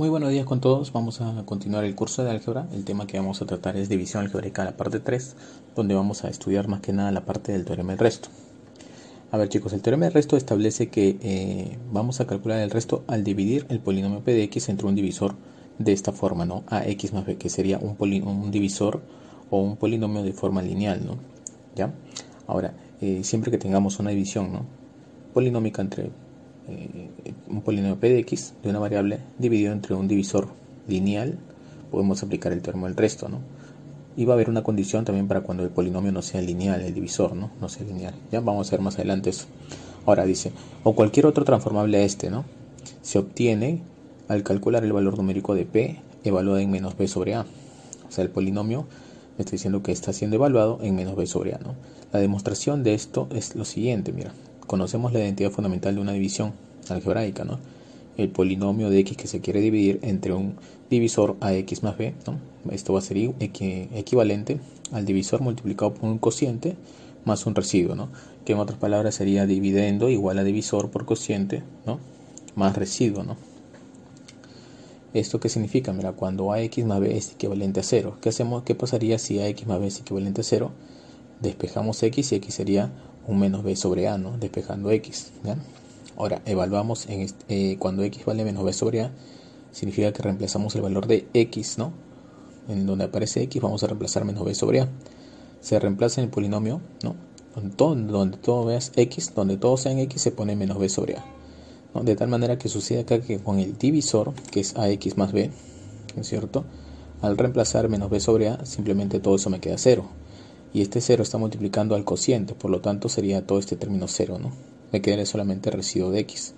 Muy buenos días con todos, vamos a continuar el curso de álgebra. El tema que vamos a tratar es división algebraica, la parte 3, donde vamos a estudiar más que nada la parte del teorema del resto. A ver chicos, el teorema del resto establece que vamos a calcular el resto al dividir el polinomio p de x entre un divisor de esta forma, ¿no? Ax más b, que sería un divisor o un polinomio de forma lineal, ¿no? ¿Ya? Ahora, siempre que tengamos una división, ¿no?, polinómica entre un polinomio p de x de una variable dividido entre un divisor lineal, podemos aplicar el teorema del resto, ¿no? Y va a haber una condición también para cuando el polinomio no sea lineal, el divisor, ¿no? No sea lineal. Ya vamos a ver más adelante eso. Ahora dice, o cualquier otro transformable a este, ¿no?, se obtiene al calcular el valor numérico de p evaluado en menos b sobre a. O sea, el polinomio me está diciendo que está siendo evaluado en menos b sobre a, ¿no? La demostración de esto es lo siguiente, mira. Conocemos la identidad fundamental de una división algebraica, ¿no? El polinomio de x que se quiere dividir entre un divisor ax más b, ¿no? Esto va a ser equivalente al divisor multiplicado por un cociente más un residuo, ¿no? Que en otras palabras sería dividendo igual a divisor por cociente, ¿no?, más residuo, ¿no? ¿Esto qué significa? Mira, cuando ax más b es equivalente a 0, ¿qué hacemos? ¿Qué pasaría si ax más b es equivalente a 0? Despejamos x y x sería un menos b sobre a, ¿no?, despejando x, ¿ya? Ahora, evaluamos cuando x vale menos b sobre a, significa que reemplazamos el valor de x, ¿no? En donde aparece x vamos a reemplazar menos b sobre a. Se reemplaza en el polinomio, ¿no?, donde todo veas x, donde todo sea en x se pone menos b sobre a, ¿no? De tal manera que sucede acá que con el divisor, que es ax más b, ¿no es cierto?, al reemplazar menos b sobre a, simplemente todo eso me queda 0. Y este 0 está multiplicando al cociente, por lo tanto sería todo este término 0, ¿no? Me quedaría solamente el residuo de x.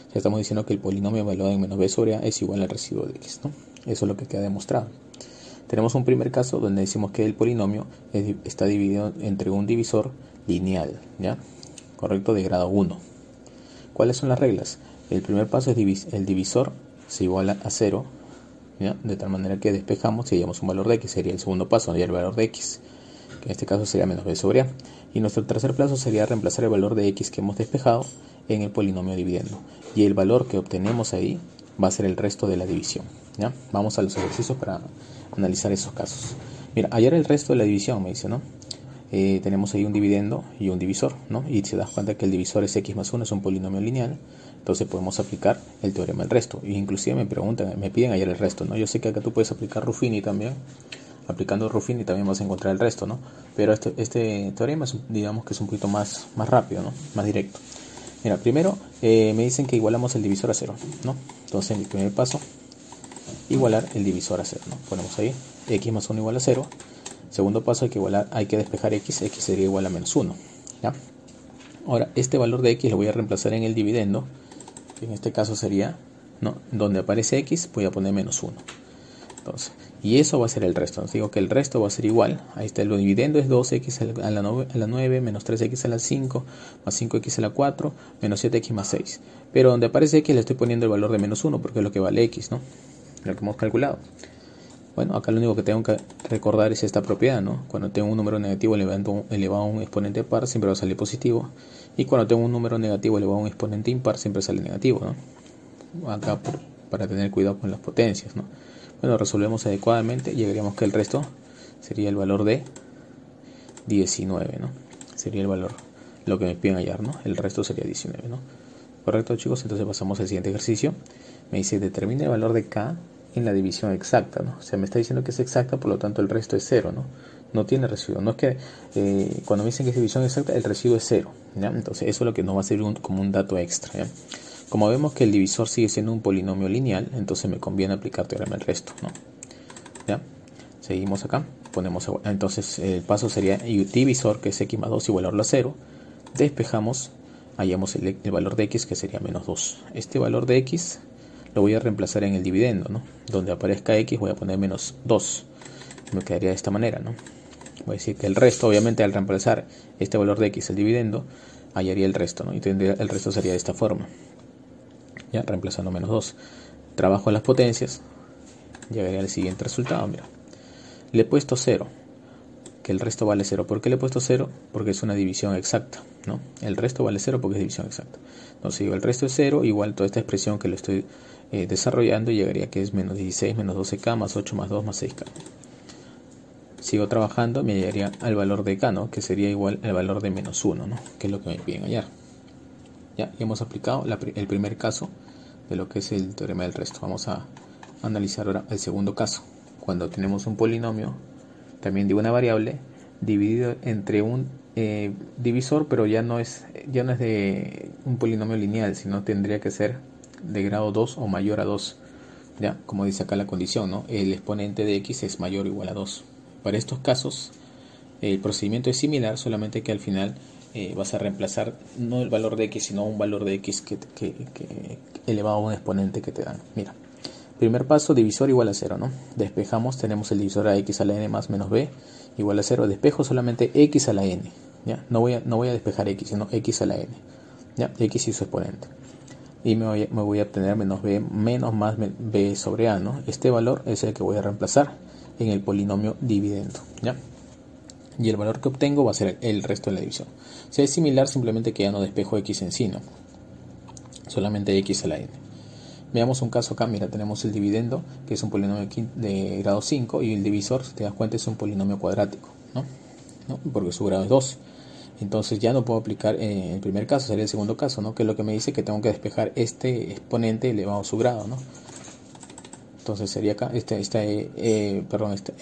O sea, estamos diciendo que el polinomio evaluado en menos b sobre a es igual al residuo de x, ¿no? Eso es lo que queda demostrado. Tenemos un primer caso donde decimos que el polinomio está dividido entre un divisor lineal, ¿ya? Correcto, de grado 1. ¿Cuáles son las reglas? El primer paso es el divisor se iguala a 0, ¿ya? De tal manera que despejamos y hallamos un valor de x. Sería el segundo paso, hallar el valor de x, que en este caso sería menos b sobre a. Y nuestro tercer paso sería reemplazar el valor de x que hemos despejado en el polinomio dividiendo. Y el valor que obtenemos ahí va a ser el resto de la división, ¿ya? Vamos a los ejercicios para analizar esos casos. Mira, hallar el resto de la división, me dice, ¿no? Tenemos ahí un dividendo y un divisor, ¿no? Y se das cuenta que el divisor es x más 1, es un polinomio lineal. Entonces podemos aplicar el teorema del resto. Y inclusive me piden hallar el resto, ¿no? Yo sé que acá tú puedes aplicar Ruffini también. Aplicando Ruffini también vas a encontrar el resto, ¿no? Pero este teorema digamos que es un poquito más rápido, ¿no?, más directo. Mira, primero me dicen que igualamos el divisor a 0, ¿no? Entonces en el primer paso, igualar el divisor a 0, ¿no? Ponemos ahí x más 1 igual a 0. Segundo paso, hay que despejar x sería igual a menos 1, ¿ya? Ahora, este valor de x lo voy a reemplazar en el dividendo, que en este caso sería, ¿no?, donde aparece x voy a poner menos 1. Entonces, y eso va a ser el resto. Nos digo que el resto va a ser igual. Ahí está, el dividendo es 2x a la 9 menos 3x a la 5 más 5x a la 4 menos 7x más 6. Pero donde aparece x le estoy poniendo el valor de menos 1 porque es lo que vale x, ¿no?, lo que hemos calculado. Bueno, acá lo único que tengo que recordar es esta propiedad, ¿no? Cuando tengo un número negativo elevado a un exponente par siempre va a salir positivo. Y cuando tengo un número negativo elevado a un exponente impar siempre sale negativo, ¿no? Acá para tener cuidado con las potencias, ¿no? Bueno, resolvemos adecuadamente y llegaríamos que el resto sería el valor de 19, ¿no? Sería el valor, lo que me piden hallar, ¿no? El resto sería 19, ¿no? Correcto, chicos. Entonces pasamos al siguiente ejercicio. Me dice, determine el valor de k en la división exacta, ¿no? O sea, me está diciendo que es exacta, por lo tanto el resto es 0, ¿no? No tiene residuo. No es que cuando me dicen que es división exacta, el residuo es 0, ¿ya? Entonces eso es lo que nos va a servir como un dato extra, ¿ya? Como vemos que el divisor sigue siendo un polinomio lineal, entonces me conviene aplicar teorema del resto, ¿no? ¿Ya? Seguimos acá. Entonces el paso sería divisor, que es x más 2 igual a 0. Despejamos, hallamos el valor de x, que sería menos 2. Este valor de x lo voy a reemplazar en el dividendo, ¿no? Donde aparezca x voy a poner menos 2. Me quedaría de esta manera, ¿no? Voy a decir que el resto, obviamente al reemplazar este valor de x el dividendo, hallaría el resto, ¿no? Y el resto sería de esta forma. Ya, reemplazando menos 2. Trabajo en las potencias, llegaría al siguiente resultado. Mira, le he puesto 0. que el resto vale 0. ¿Por qué le he puesto 0? Porque es una división exacta, ¿no? El resto vale 0 porque es división exacta. Entonces digo, el resto es 0, igual toda esta expresión que lo estoy desarrollando llegaría que es menos 16 menos 12k más 8 más 2 más 6k. Sigo trabajando, me llegaría al valor de k, ¿no? Que sería igual al valor de menos 1, ¿no? Que es lo que me piden hallar. Ya hemos aplicado el primer caso de lo que es el teorema del resto. Vamos a analizar ahora el segundo caso. Cuando tenemos un polinomio, también de una variable, dividido entre un divisor, pero ya no es de un polinomio lineal, sino tendría que ser de grado 2 o mayor a 2. Ya, como dice acá la condición, ¿no? El exponente de x es mayor o igual a 2. Para estos casos, el procedimiento es similar, solamente que al final vas a reemplazar no el valor de x, sino un valor de x que elevado a un exponente que te dan. Mira, primer paso, divisor igual a 0, ¿no? Despejamos, tenemos el divisor a x a la n más menos b igual a 0. Despejo solamente x a la n, ¿ya? No voy a despejar x, sino x a la n, ¿ya? X y su exponente. Y me voy a obtener menos b menos más b sobre a, ¿no? Este valor es el que voy a reemplazar en el polinomio dividendo, ¿ya? Y el valor que obtengo va a ser el resto de la división. O sea, es similar, simplemente que ya no despejo x en sí, ¿no? Solamente x a la n. Veamos un caso acá. Mira, tenemos el dividendo, que es un polinomio de grado 5, y el divisor, si te das cuenta, es un polinomio cuadrático, ¿no? Porque su grado es 2. Entonces ya no puedo aplicar el primer caso, sería el segundo caso, ¿no? Que es lo que me dice que tengo que despejar este exponente elevado a su grado, ¿no? Entonces sería acá,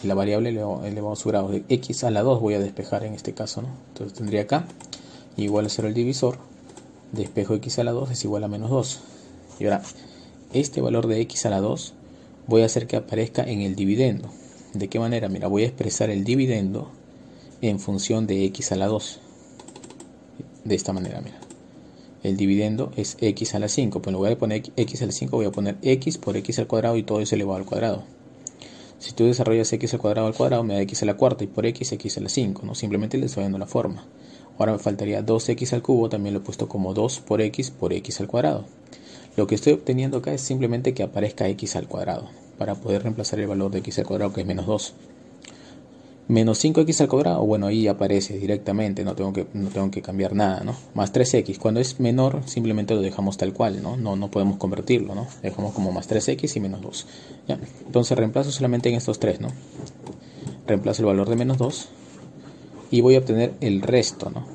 la variable elevado a su grado de x a la 2 voy a despejar en este caso, ¿no? Entonces tendría acá, igual a 0 el divisor, despejo x a la 2 es igual a menos 2. Y ahora, este valor de x a la 2 voy a hacer que aparezca en el dividendo. ¿De qué manera? Mira, voy a expresar el dividendo en función de x a la 2. De esta manera, mira. El dividendo es x a la 5. Pues en lugar de poner x a la 5 voy a poner x por x al cuadrado y todo eso elevado al cuadrado. Si tú desarrollas x al cuadrado, me da x a la cuarta y por x a la 5, ¿no? Simplemente le estoy dando la forma. Ahora me faltaría 2x al cubo, también lo he puesto como 2 por x al cuadrado. Lo que estoy obteniendo acá es simplemente que aparezca x al cuadrado para poder reemplazar el valor de x al cuadrado, que es menos 2. Menos 5x al cuadrado, bueno, ahí aparece directamente, no tengo que cambiar nada, ¿no? Más 3x, cuando es menor simplemente lo dejamos tal cual, ¿no? No podemos convertirlo, ¿no? Dejamos como más 3x y menos 2, ¿ya? Entonces reemplazo solamente en estos tres, ¿no? Reemplazo el valor de menos 2 y voy a obtener el resto, ¿no?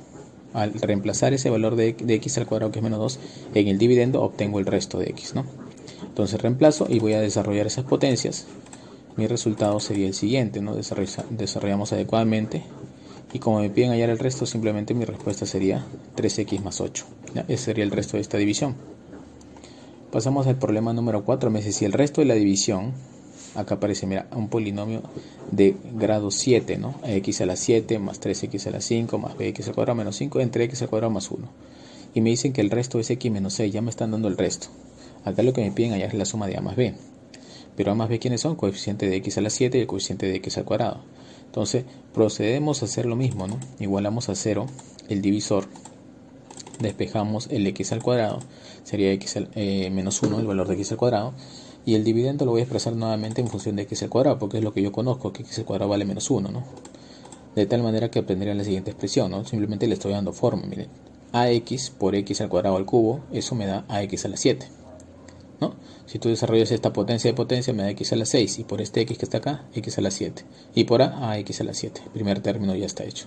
Al reemplazar ese valor de x al cuadrado, que es menos 2, en el dividendo obtengo el resto de x, ¿no? Entonces reemplazo y voy a desarrollar esas potencias. Mi resultado sería el siguiente, ¿no? Desarrollamos adecuadamente y como me piden hallar el resto, simplemente mi respuesta sería 3x más 8. ¿Ya? Ese sería el resto de esta división. Pasamos al problema número 4. Me dice si el resto de la división, acá aparece, mira, un polinomio de grado 7, ¿no? X a la 7 más 3x a la 5 más bx al cuadrado menos 5 entre x al cuadrado más 1. Y me dicen que el resto es x menos 6, ya me están dando el resto. Acá lo que me piden hallar es la suma de a más b. Pero a más b, ¿quiénes son? Coeficiente de x a la 7 y el coeficiente de x al cuadrado. Entonces procedemos a hacer lo mismo, ¿no? Igualamos a 0 el divisor, despejamos el x al cuadrado, sería x menos 1, el valor de x al cuadrado, y el dividendo lo voy a expresar nuevamente en función de x al cuadrado, porque es lo que yo conozco, que x al cuadrado vale menos 1, ¿no? De tal manera que obtendría la siguiente expresión, ¿no? Simplemente le estoy dando forma, miren. Ax por x al cuadrado al cubo, eso me da ax a la 7, ¿no? Si tú desarrollas esta potencia de potencia, me da x a la 6, y por este x que está acá, x a la 7, y por a x a la 7. El primer término ya está hecho.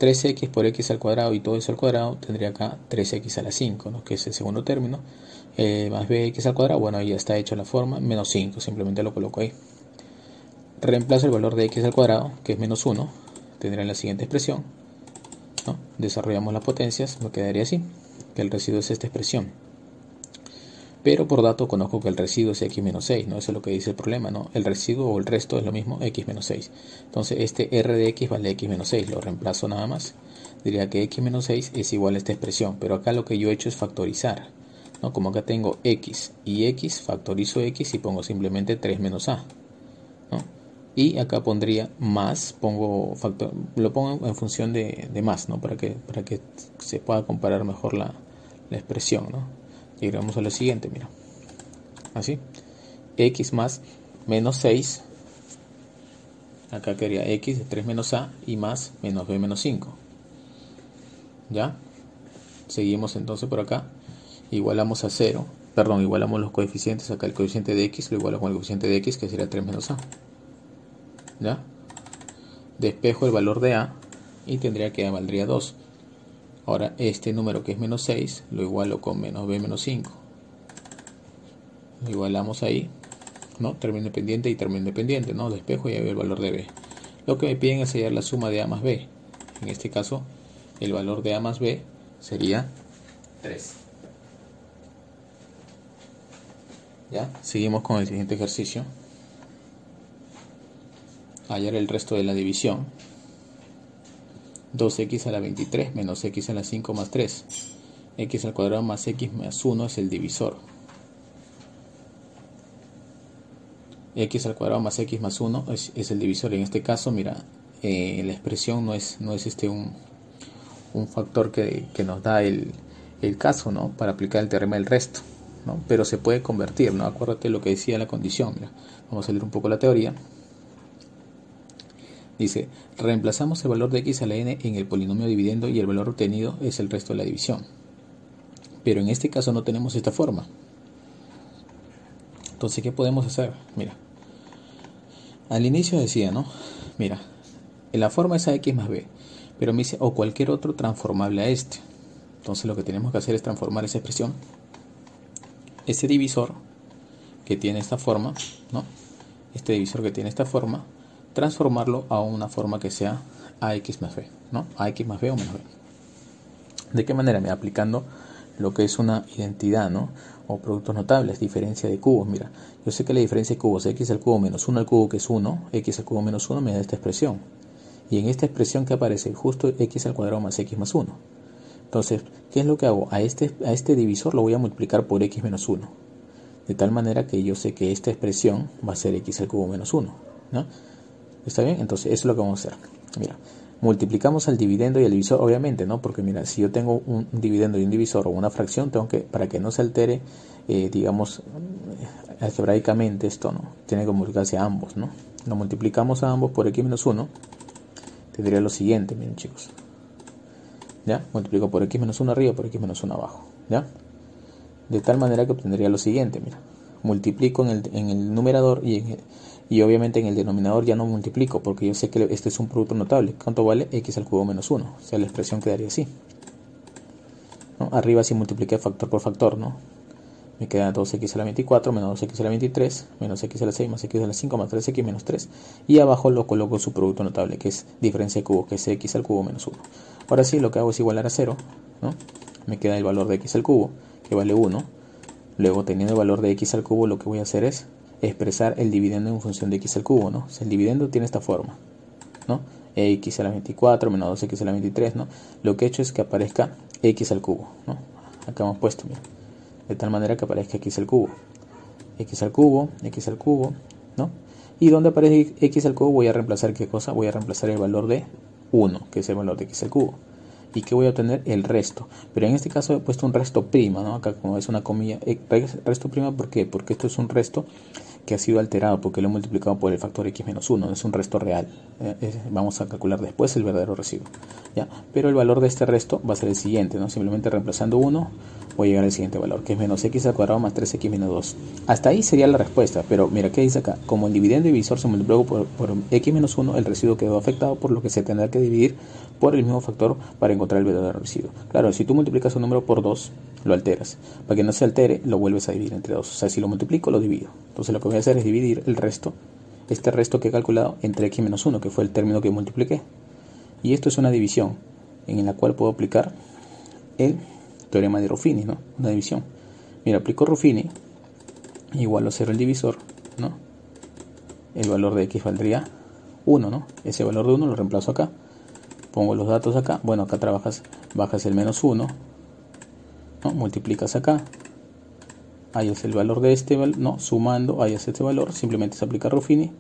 3x por x al cuadrado y todo eso al cuadrado, tendría acá 3x a la 5, ¿no? Que es el segundo término, más bx al cuadrado, bueno, ahí ya está hecho la forma, menos 5, simplemente lo coloco ahí. Reemplazo el valor de x al cuadrado, que es menos 1, tendrá la siguiente expresión, ¿no? Desarrollamos las potencias, me quedaría así, que el residuo es esta expresión. Pero por dato conozco que el residuo es x menos 6, ¿no? Eso es lo que dice el problema, ¿no? El residuo o el resto es lo mismo, x menos 6. Entonces este r de x vale x menos 6, lo reemplazo nada más. Diría que x menos 6 es igual a esta expresión, pero acá lo que yo he hecho es factorizar, ¿no? Como acá tengo x y x, factorizo x y pongo simplemente 3 menos a, ¿no? Y acá pondría más, lo pongo en función de más, ¿no? Para que se pueda comparar mejor la expresión, ¿no? Y llegamos a lo siguiente, mira, así, x más menos 6 Acá quedaría x de 3 menos a y más menos b menos 5. ¿Ya? Seguimos entonces por acá. Igualamos a 0. Perdón, igualamos los coeficientes. Acá el coeficiente de x lo igualo con el coeficiente de x, que sería 3 menos a. ¿Ya? Despejo el valor de a y tendría que a valdría 2. Ahora este número que es menos 6 lo igualo con menos b menos 5. Lo igualamos ahí, ¿no? Término independiente y término independiente, ¿no? Despejo y ahí veo el valor de b. Lo que me piden es hallar la suma de a más b. En este caso, el valor de a más b sería 3. ¿Ya? Seguimos con el siguiente ejercicio. Hallar el resto de la división. 2x a la 23 menos x a la 5 más 3. X al cuadrado más x más 1 es el divisor. X al cuadrado más x más 1 es el divisor. En este caso, mira, la expresión no es un factor que nos da el caso, ¿no? Para aplicar el teorema del resto, ¿no? Pero se puede convertir, ¿no? Acuérdate lo que decía la condición. Mira, vamos a leer un poco la teoría. Dice, reemplazamos el valor de x a la n en el polinomio dividendo y el valor obtenido es el resto de la división. Pero en este caso no tenemos esta forma. Entonces, ¿qué podemos hacer? Mira, al inicio decía, ¿no? Mira, la forma es ax más b, pero me dice, o cualquier otro transformable a este. Entonces lo que tenemos que hacer es transformar esa expresión, ese divisor que tiene esta forma, ¿no? Este divisor que tiene esta forma, transformarlo a una forma que sea ax más b, ¿no? Ax más b o menos b. ¿De qué manera? Mira, aplicando lo que es una identidad, ¿no? O productos notables, diferencia de cubos. Mira, yo sé que la diferencia de cubos, x al cubo menos 1 al cubo, que es 1, x al cubo menos 1 me da esta expresión. Y en esta expresión que aparece justo x al cuadrado más x más 1. Entonces, ¿qué es lo que hago? A este divisor lo voy a multiplicar por x menos 1. De tal manera que yo sé que esta expresión va a ser x al cubo menos 1, ¿no? ¿Está bien? Entonces, eso es lo que vamos a hacer. Mira, multiplicamos al dividendo y al divisor, obviamente, ¿no? Porque mira, si yo tengo un dividendo y un divisor o una fracción, tengo que, para que no se altere, digamos, algebraicamente esto, ¿no? Tiene que multiplicarse a ambos, ¿no? Lo multiplicamos a ambos por x menos 1, tendría lo siguiente, miren chicos. ¿Ya? Multiplico por x menos 1 arriba por x menos 1 abajo, ¿ya? De tal manera que obtendría lo siguiente, mira. Multiplico en el numerador y obviamente en el denominador ya no multiplico porque yo sé que este es un producto notable. ¿Cuánto vale? X al cubo menos 1. O sea, la expresión quedaría así, ¿no? Arriba sí multipliqué factor por factor, ¿no? Me queda 2x a la 24 menos 2x a la 23 menos x a la 6 más x a la 5 más 3x menos 3. Y abajo lo coloco su producto notable, que es diferencia de cubos, que es x al cubo menos 1. Ahora sí, lo que hago es igualar a 0, ¿no? Me queda el valor de x al cubo, que vale 1. Luego, teniendo el valor de x al cubo, lo que voy a hacer es expresar el dividendo en función de x al cubo, ¿no? O sea, el dividendo tiene esta forma, ¿no? X a la 24 menos 2x a la 23, ¿no? Lo que he hecho es que aparezca x al cubo, ¿no? Acá hemos puesto, mira, de tal manera que aparezca x al cubo, ¿no? Y donde aparece x al cubo voy a reemplazar, ¿qué cosa? Voy a reemplazar el valor de 1, que es el valor de x al cubo. ¿Y qué voy a obtener? El resto. Pero en este caso he puesto un resto prima, ¿no? Acá como es una comilla, resto prima, ¿por qué? Porque esto es un resto que ha sido alterado, porque lo he multiplicado por el factor x menos 1, es un resto real. Vamos a calcular después el verdadero residuo, ¿ya? Pero el valor de este resto va a ser el siguiente, ¿no? Simplemente reemplazando 1 voy a llegar al siguiente valor, que es menos x al cuadrado más 3x menos 2. Hasta ahí sería la respuesta, pero mira, ¿qué dice acá? Como el dividendo y divisor se multiplicó por x menos 1, el residuo quedó afectado, por lo que se tendrá que dividir por el mismo factor para encontrar el verdadero residuo. Claro, si tú multiplicas un número por 2, lo alteras. Para que no se altere, lo vuelves a dividir entre 2. O sea, si lo multiplico, lo divido. Entonces lo que voy a hacer es dividir el resto, este resto que he calculado, entre x menos 1, que fue el término que multipliqué. Y esto es una división en la cual puedo aplicar el teorema de Ruffini, ¿no? Una división. Mira, aplico Ruffini, igual a 0 el divisor, ¿no? El valor de x valdría 1, ¿no? Ese valor de 1 lo reemplazo acá. Pongo los datos acá. Bueno, acá bajas el menos 1, ¿no? Multiplicas acá. Ahí es el valor de este, ¿no? Sumando, ahí es este valor. Simplemente se aplica Ruffini.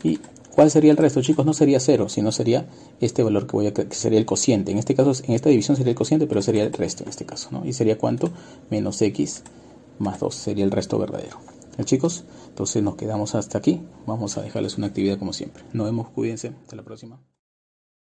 ¿Y cuál sería el resto, chicos? No sería 0, sino sería este valor que sería el cociente. En este caso, en esta división sería el cociente, pero sería el resto en este caso, ¿no? Y sería ¿cuánto? Menos x más 2. Sería el resto verdadero. Chicos, entonces nos quedamos hasta aquí. Vamos a dejarles una actividad como siempre. Nos vemos, cuídense. Hasta la próxima.